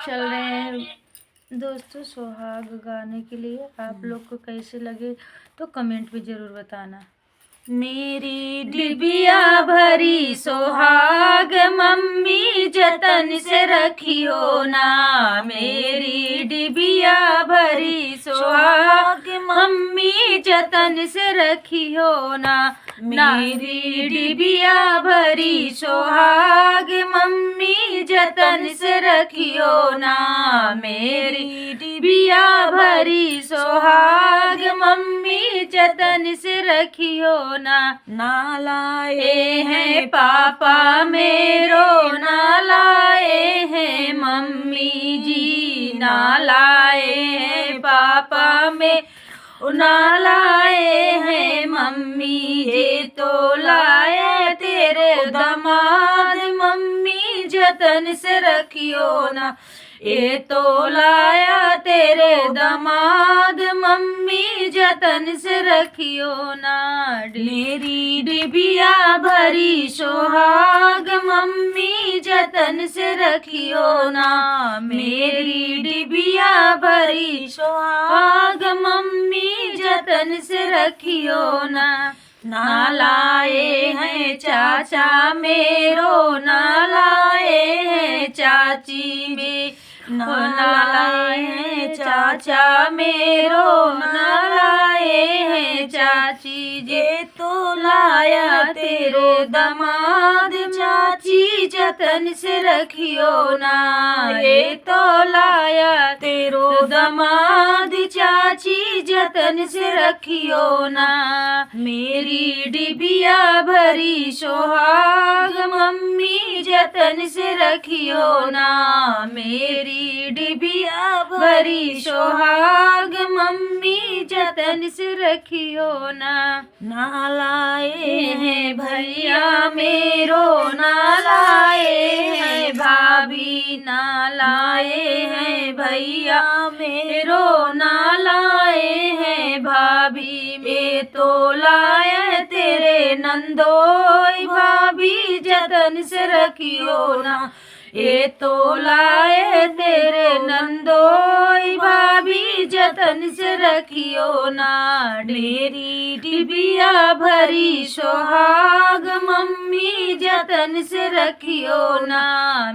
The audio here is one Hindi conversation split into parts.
चल रहे हैं दोस्तों सुहाग गाने के लिए। आप लोग को कैसे लगे तो कमेंट में ज़रूर बताना। मेरी डिबिया भरी सुहाग मम्मी जतन से रखियो ना। मेरी डिबिया भरी सुहाग मम्मी जतन से रखियो ना। मेरी डिबिया भरी सुहाग मम्मी जतन से रखियो ना। मेरी डिबिया भरी सुहाग मम्मी जतन से रखियो ना। ना लाए हैं पापा मेरो ना लाए हैं मम्मी जी। ना लाए हैं पापा में ना लाए हैं मम्मी। ये तो लाए तेरे दामाद मम्मी जतन से रखियो ना। ये तो लाया तेरे दामाद मम्मी जतन से रखियो ना। मेरी डिबिया भरी सुहाग मम्मी जतन से रखियो ना। मेरी डिबिया भरी सुहाग मम्मी जतन से रखियो ना। ना लाए हैं चाचा मेरो ना लाए हैं चाची में। ना लाए हैं चाचा मेरो ना लाए हैं चाची जे। तो लाया तेरे दामाद चाची जतन से रखियो ना। ये तो लाया तेरो दामाद चाची जतन से रखियो ना। मेरी डिबिया भरी सुहाग मम्मी जतन से रखियो ना। मेरी डिबिया भरी सुहाग मम्मी जतन से रखियो ना। ना लाए हैं भैया मेरो ना लाए हैं भाभी। ना लाए हैं भैया मेरो ना लाए हैं भाभी। में तो लाए तेरे नंदोई भाभी जतन से रखियो ना। ये तो लाए तेरे नंदोई भाभी जतन से रखियो ना। मेरी डिबिया भरी सुहाग मम्मी जतन से रखियो ना।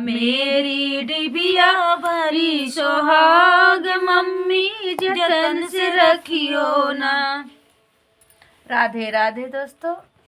मेरी डिबिया भरी सुहाग मम्मी जतन से रखियो ना। राधे राधे दोस्तों।